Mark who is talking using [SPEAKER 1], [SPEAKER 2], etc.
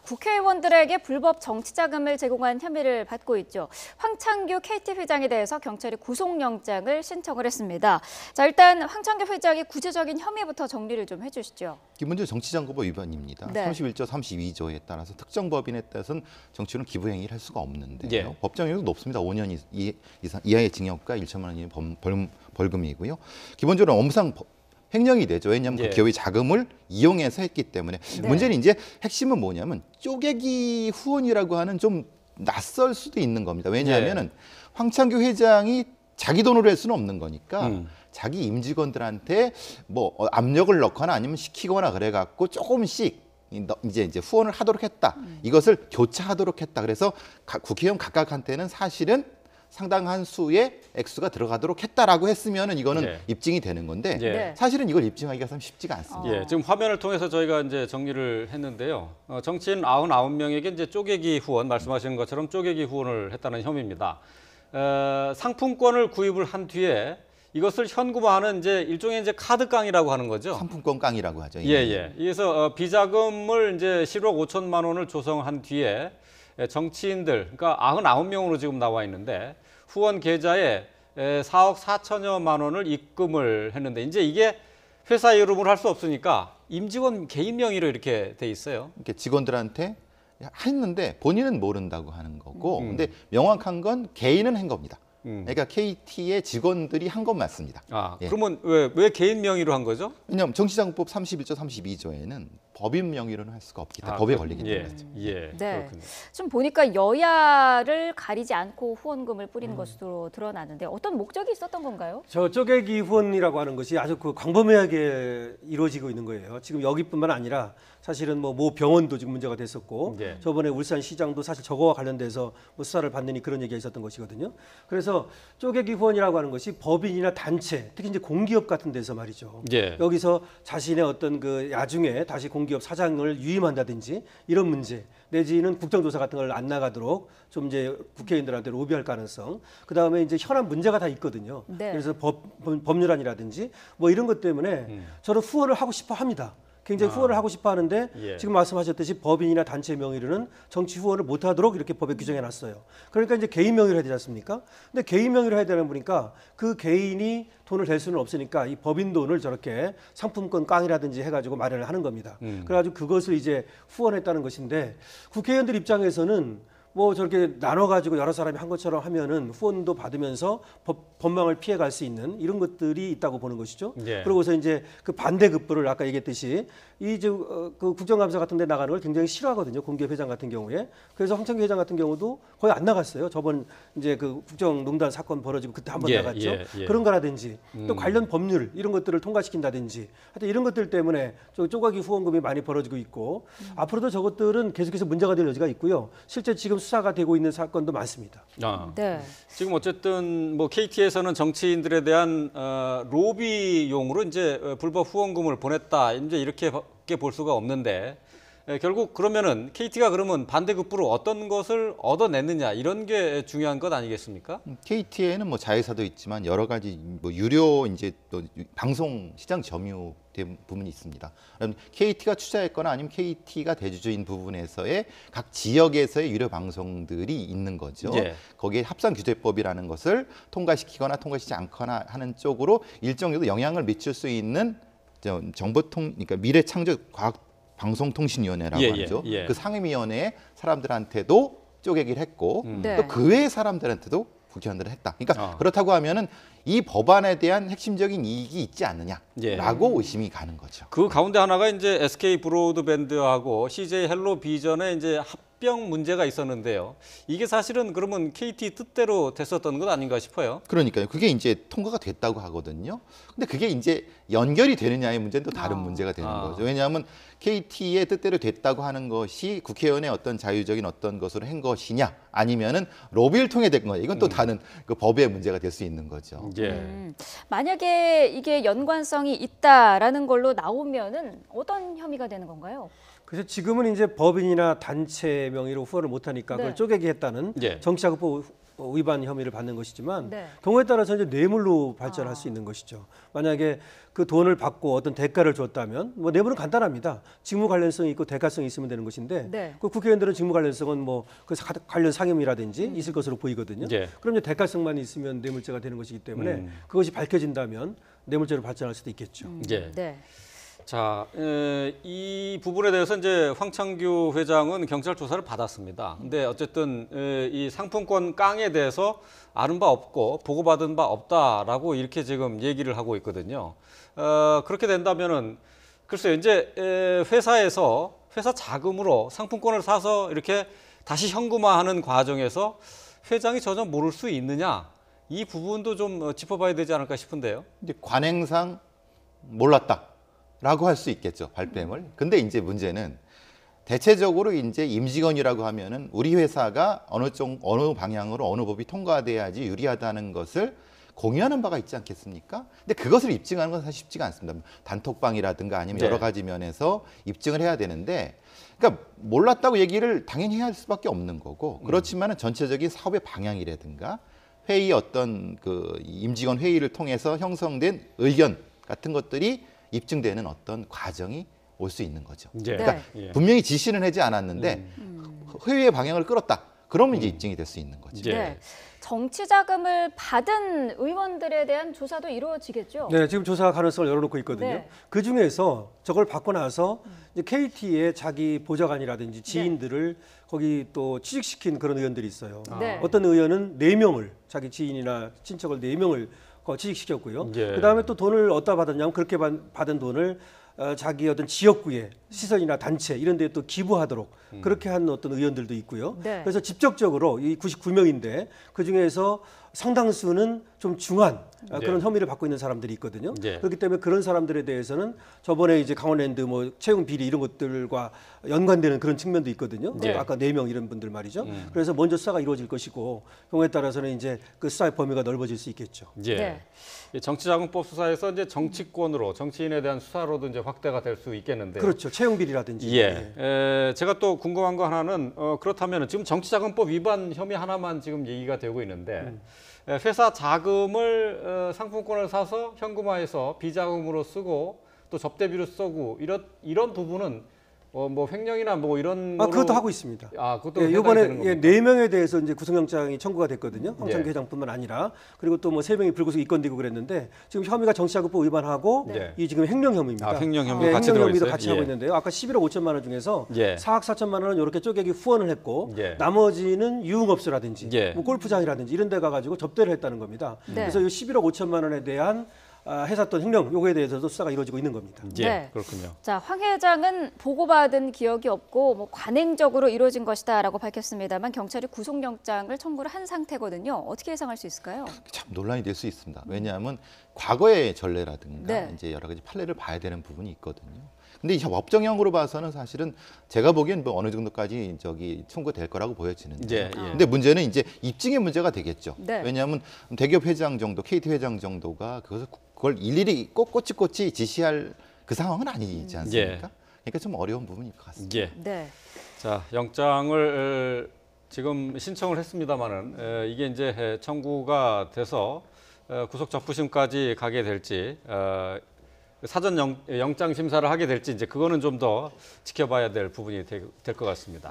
[SPEAKER 1] 국회의원들에게 불법 정치자금을 제공한 혐의를 받고 있죠. 황창규 KT 회장에 대해서 경찰이 구속영장을 신청을 했습니다. 자, 일단 황창규 회장의 구체적인 혐의부터 정리를 좀 해주시죠.
[SPEAKER 2] 기본적으로 정치자금법 위반입니다.
[SPEAKER 1] 네.
[SPEAKER 2] 31조 32조에 따라서 특정 법인에 따라서는 정치인은 기부행위를 할 수가 없는데요.
[SPEAKER 3] 예.
[SPEAKER 2] 법정형도 높습니다. 5년 이하의 징역과 1천만 원 이하의 벌금이고요. 기본적으로 업무상 횡령이 되죠. 왜냐하면
[SPEAKER 3] 예.
[SPEAKER 2] 그 기업의 자금을 이용해서 했기 때문에.
[SPEAKER 1] 네.
[SPEAKER 2] 문제는 이제 핵심은 뭐냐면 쪼개기 후원이라고 하는 좀 낯설 수도 있는 겁니다. 왜냐하면은 황창규 회장이 자기 돈으로 할 수는 없는 거니까 자기 임직원들한테 뭐 압력을 넣거나 아니면 시키거나 그래갖고 조금씩 이제 후원을 하도록 했다. 이것을 교차하도록 했다. 그래서 국회의원 각각한테는 사실은 상당한 수의 액수가 들어가도록 했다라고 했으면은 이거는
[SPEAKER 3] 예.
[SPEAKER 2] 입증이 되는 건데
[SPEAKER 3] 예.
[SPEAKER 2] 사실은 이걸 입증하기가 참 쉽지가 않습니다.
[SPEAKER 3] 예, 지금 화면을 통해서 저희가 이제 정리를 했는데요. 정치인 99명에게 이제 쪼개기 후원, 말씀하시는 것처럼 쪼개기 후원을 했다는 혐의입니다. 상품권을 구입을 한 뒤에 이것을 현금화하는 이제 일종의 이제 카드깡이라고 하는 거죠.
[SPEAKER 2] 상품권 깡이라고 하죠.
[SPEAKER 3] 예, 예. 그래서 비자금을 이제 7억 5천만 원을 조성한 뒤에 정치인들, 그러니까 99명으로 지금 나와 있는데 후원 계좌에 4억 4천여만 원을 입금을 했는데 이제 이게 회사 이름으로 할 수 없으니까 임직원 개인 명의로 이렇게 돼 있어요.
[SPEAKER 2] 이렇게 직원들한테 했는데 본인은 모른다고 하는 거고, 근데 명확한 건 개인은 한 겁니다. 그러니까 KT의 직원들이 한 건 맞습니다.
[SPEAKER 3] 아,
[SPEAKER 2] 예.
[SPEAKER 3] 그러면 왜 개인 명의로 한 거죠?
[SPEAKER 2] 왜냐하면 정치자금법 31조, 32조에는 법인 명의로는 할 수가 없기 때문에 법에 걸리기
[SPEAKER 3] 예,
[SPEAKER 2] 때문에.
[SPEAKER 3] 예,
[SPEAKER 1] 네.
[SPEAKER 3] 그렇군요.
[SPEAKER 1] 좀 보니까 여야를 가리지 않고 후원금을 뿌리는 것으로 드러나는데 어떤 목적이 있었던 건가요?
[SPEAKER 4] 저 쪼개기 후원이라고 하는 것이 아주 그 광범위하게 이루어지고 있는 거예요. 지금 여기뿐만 아니라 사실은 모 병원도 지금 문제가 됐었고
[SPEAKER 3] 예.
[SPEAKER 4] 저번에 울산시장도 사실 저거와 관련돼서 수사를 받느니 그런 얘기가 있었던 것이거든요. 그래서 쪼개기 후원이라고 하는 것이 법인이나 단체, 특히 이제 공기업 같은 데서 말이죠.
[SPEAKER 3] 예.
[SPEAKER 4] 여기서 자신의 어떤 그 야중에 다시 공기업 사장을 유임한다든지 이런 문제 내지는 국정조사 같은 걸 안 나가도록 좀 이제 국회의원들한테 로비할 가능성. 그 다음에 이제 현안 문제가 다 있거든요.
[SPEAKER 1] 네.
[SPEAKER 4] 그래서 법률안이라든지 뭐 이런 것 때문에 저는 후원을 하고 싶어 합니다. 굉장히 후원을 하고 싶어 하는데
[SPEAKER 3] 예.
[SPEAKER 4] 지금 말씀하셨듯이 법인이나 단체 명의로는 정치 후원을 못 하도록 이렇게 법에 규정해 놨어요. 그러니까 이제 개인 명의로 해야 되지 않습니까? 근데 개인 명의로 해야 되는 보니까 그 개인이 돈을 댈 수는 없으니까 이 법인 돈을 저렇게 상품권 깡이라든지 해가지고 마련을 하는 겁니다. 그래가지고 그것을 이제 후원했다는 것인데 국회의원들 입장에서는 뭐 저렇게 나눠가지고 여러 사람이 한 것처럼 하면은 후원도 받으면서 법망을 피해갈 수 있는 이런 것들이 있다고 보는 것이죠.
[SPEAKER 3] 예.
[SPEAKER 4] 그러고서 이제 그 반대급부를 아까 얘기했듯이 그 국정감사 같은 데 나가는 걸 굉장히 싫어하거든요. 공기업 회장 같은 경우에. 그래서 황창규 회장 같은 경우도 거의 안 나갔어요. 저번 이제 그 국정농단 사건 벌어지고 그때 한번
[SPEAKER 3] 예,
[SPEAKER 4] 나갔죠.
[SPEAKER 3] 예.
[SPEAKER 4] 그런 거라든지 또 관련 법률 이런 것들을 통과시킨다든지 하여튼 이런 것들 때문에 쪼가기 후원금이 많이 벌어지고 있고 앞으로도 저것들은 계속해서 문제가 될 여지가 있고요. 실제 지금 수사가 되고 있는 사건도 많습니다.
[SPEAKER 3] 아.
[SPEAKER 1] 네.
[SPEAKER 3] 지금 어쨌든 뭐 KT에서는 정치인들에 대한 로비용으로 이제 불법 후원금을 보냈다 이제 이렇게밖에 볼 수가 없는데 결국 그러면은 KT가 그러면 반대급부로 어떤 것을 얻어냈느냐 이런 게 중요한 것 아니겠습니까?
[SPEAKER 2] KT에는 뭐 자회사도 있지만 여러 가지 뭐 유료 이제 또 방송 시장 점유 부분이 있습니다. KT가 투자했거나 아니면 KT가 대주주인 부분에서의 각 지역에서의 유료 방송들이 있는 거죠.
[SPEAKER 3] 예.
[SPEAKER 2] 거기에 합산규제법이라는 것을 통과시키거나 통과시키지 않거나 하는 쪽으로 일정 정도 영향을 미칠 수 있는 그러니까 미래창조과학방송통신위원회라고
[SPEAKER 3] 예,
[SPEAKER 2] 하죠.
[SPEAKER 3] 예.
[SPEAKER 2] 그 상임위원회 사람들한테도 쪼개기를 했고
[SPEAKER 1] 네.
[SPEAKER 2] 또 그 외의 사람들한테도 국회의원들을 했다. 그러니까 그렇다고 하면은 이 법안에 대한 핵심적인 이익이 있지 않느냐라고 의심이 가는 거죠.
[SPEAKER 3] 그 가운데 하나가 이제 SK 브로드밴드하고 CJ 헬로비전의 이제 합병 문제가 있었는데요. 이게 사실은 그러면 KT 뜻대로 됐었던 것 아닌가 싶어요.
[SPEAKER 2] 그러니까요. 그게 이제 통과가 됐다고 하거든요. 근데 그게 이제 연결이 되느냐의 문제는 또 다른 문제가 되는 거죠. 왜냐하면 KT의 뜻대로 됐다고 하는 것이 국회의원의 어떤 자유적인 어떤 것으로 한 것이냐 아니면은 로비를 통해 된 거냐. 이건 또 다른 그 법의 문제가 될 수 있는 거죠.
[SPEAKER 3] 예.
[SPEAKER 1] 만약에 이게 연관성이 있다라는 걸로 나오면은 어떤 혐의가 되는 건가요?
[SPEAKER 4] 그래서 지금은 이제 법인이나 단체 명의로 후원을 못 하니까
[SPEAKER 1] 네.
[SPEAKER 4] 그걸 쪼개기 했다는
[SPEAKER 3] 예.
[SPEAKER 4] 정치자금법 위반 혐의를 받는 것이지만
[SPEAKER 1] 네.
[SPEAKER 4] 경우에 따라서 이제 뇌물로 발전할 수 있는 것이죠. 만약에 그 돈을 받고 어떤 대가를 줬다면 뭐 뇌물은 간단합니다. 직무 관련성이 있고 대가성이 있으면 되는 것인데
[SPEAKER 1] 네.
[SPEAKER 4] 그 국회의원들은 직무 관련성은 뭐 그 관련 상임이라든지 있을 것으로 보이거든요.
[SPEAKER 3] 예.
[SPEAKER 4] 그럼 이제 대가성만 있으면 뇌물죄가 되는 것이기 때문에 그것이 밝혀진다면 뇌물죄로 발전할 수도 있겠죠.
[SPEAKER 3] 예.
[SPEAKER 1] 네.
[SPEAKER 3] 자, 이 부분에 대해서 이제 황창규 회장은 경찰 조사를 받았습니다. 근데 어쨌든 이 상품권 깡에 대해서 아는 바 없고 보고받은 바 없다라고 이렇게 지금 얘기를 하고 있거든요. 그렇게 된다면은 글쎄요, 이제 회사에서 회사 자금으로 상품권을 사서 이렇게 다시 현금화하는 과정에서 회장이 전혀 모를 수 있느냐? 이 부분도 좀 짚어봐야 되지 않을까 싶은데요.
[SPEAKER 2] 이제 관행상 몰랐다라고 할 수 있겠죠, 발뺌을. 근데 이제 문제는 대체적으로 이제 임직원이라고 하면은 우리 회사가 어느 방향으로 어느 법이 통과돼야지 유리하다는 것을 공유하는 바가 있지 않겠습니까? 근데 그것을 입증하는 건 사실 쉽지가 않습니다. 단톡방이라든가 아니면
[SPEAKER 3] 네.
[SPEAKER 2] 여러 가지 면에서 입증을 해야 되는데, 그러니까 몰랐다고 얘기를 당연히 해야 할 수밖에 없는 거고, 그렇지만은 전체적인 사업의 방향이라든가 회의 어떤 그 임직원 회의를 통해서 형성된 의견 같은 것들이 입증되는 어떤 과정이 올 수 있는 거죠.
[SPEAKER 3] 예.
[SPEAKER 2] 그러니까
[SPEAKER 3] 예.
[SPEAKER 2] 분명히 지시는 하지 않았는데 회의의 방향을 끌었다. 그러면 이제 입증이 될 수 있는 거죠.
[SPEAKER 3] 예.
[SPEAKER 1] 네. 정치 자금을 받은 의원들에 대한 조사도 이루어지겠죠?
[SPEAKER 4] 네, 지금 조사 가능성을 열어놓고 있거든요.
[SPEAKER 1] 네.
[SPEAKER 4] 그 중에서 저걸 받고 나서 이제 KT의 자기 보좌관이라든지 지인들을 거기 또 취직시킨 그런 의원들이 있어요.
[SPEAKER 1] 네.
[SPEAKER 4] 어떤 의원은 4명을 자기 지인이나 친척을 4명을 취직시켰고요.
[SPEAKER 3] 예.
[SPEAKER 4] 그다음에 또 돈을 어디다 받았냐면 그렇게 받은 돈을 자기 어떤 지역구에 시설이나 단체 이런 데에 또 기부하도록 그렇게 한 어떤 의원들도 있고요.
[SPEAKER 1] 네.
[SPEAKER 4] 그래서 직접적으로 이 99명인데 그 중에서 상당수는 좀 중한 그런 혐의를 받고 있는 사람들이 있거든요.
[SPEAKER 3] 네.
[SPEAKER 4] 그렇기 때문에 그런 사람들에 대해서는 저번에 이제 강원랜드 뭐 채용 비리 이런 것들과 연관되는 그런 측면도 있거든요.
[SPEAKER 3] 네.
[SPEAKER 4] 아까 4명 이런 분들 말이죠. 그래서 먼저 수사가 이루어질 것이고 경우에 따라서는 이제 그 수사의 범위가 넓어질 수 있겠죠.
[SPEAKER 3] 예.
[SPEAKER 1] 네.
[SPEAKER 3] 이 정치자금법 수사에서 이제 정치권으로 정치인에 대한 수사로도 이제 확대가 될 수 있겠는데요.
[SPEAKER 4] 그렇죠. 채용 비리라든지.
[SPEAKER 3] 예. 제가 또 궁금한 거 하나는 그렇다면 지금 정치자금법 위반 혐의 하나만 지금 얘기가 되고 있는데 회사 자금을 상품권을 사서 현금화해서 비자금으로 쓰고 또 접대비로 쓰고 이런 부분은 뭐 횡령이나 뭐 이런
[SPEAKER 4] 그것도
[SPEAKER 3] 거로-
[SPEAKER 4] 하고 있습니다.
[SPEAKER 3] 그것도
[SPEAKER 4] 예,
[SPEAKER 3] 해당이
[SPEAKER 4] 이번에
[SPEAKER 3] 되는 겁니까?
[SPEAKER 4] 4명에 대해서 이제 구속영장이 청구가 됐거든요. 황창규
[SPEAKER 3] 예.
[SPEAKER 4] 회장뿐만 아니라 그리고 또 뭐 3명이 불구속 입건되고 그랬는데 지금 혐의가 정치자금법 위반하고
[SPEAKER 3] 네.
[SPEAKER 4] 이 지금 횡령 혐의입니다.
[SPEAKER 3] 횡령 혐의
[SPEAKER 4] 예,
[SPEAKER 3] 같이
[SPEAKER 4] 횡령
[SPEAKER 3] 들어가
[SPEAKER 4] 혐의도
[SPEAKER 3] 있어요?
[SPEAKER 4] 같이
[SPEAKER 3] 예.
[SPEAKER 4] 하고 있는데요. 아까 11억 5천만 원 중에서
[SPEAKER 3] 예.
[SPEAKER 4] 4억 4천만 원은 이렇게 쪼개기 후원을 했고
[SPEAKER 3] 예.
[SPEAKER 4] 나머지는 유흥업소라든지
[SPEAKER 3] 예.
[SPEAKER 4] 뭐 골프장이라든지 이런 데 가가지고 접대를 했다는 겁니다.
[SPEAKER 1] 네.
[SPEAKER 4] 그래서 이 11억 5천만 원에 대한 해샀던 횡령 요거에 대해서도 수사가 이루어지고 있는 겁니다.
[SPEAKER 3] 예,
[SPEAKER 1] 네.
[SPEAKER 3] 그렇군요.
[SPEAKER 1] 자, 황 회장은 보고받은 기억이 없고 뭐 관행적으로 이루어진 것이다라고 밝혔습니다만 경찰이 구속영장을 청구를 한 상태거든요. 어떻게 예상할 수 있을까요?
[SPEAKER 2] 참 논란이 될 수 있습니다. 왜냐하면 과거의 전례라든가
[SPEAKER 1] 네.
[SPEAKER 2] 이제 여러 가지 판례를 봐야 되는 부분이 있거든요. 근데 이 법정형으로 봐서는 사실은 제가 보기엔 뭐 어느 정도까지 청구될 거라고 보여지는데.
[SPEAKER 3] 예, 예.
[SPEAKER 2] 근데 문제는 이제 입증의 문제가 되겠죠.
[SPEAKER 1] 네.
[SPEAKER 2] 왜냐하면 대기업 회장 정도, KT 회장 정도가 그걸 일일이 꼬치꼬치 지시할 그 상황은 아니지 않습니까? 그러니까 좀 어려운 부분일 것 같습니다.
[SPEAKER 3] 예.
[SPEAKER 1] 네.
[SPEAKER 3] 자, 영장을 지금 신청을 했습니다만은 이게 이제 청구가 돼서 구속 적부심까지 가게 될지 사전 영장 심사를 하게 될지 이제 그거는 좀 더 지켜봐야 될 부분이 될 것 같습니다.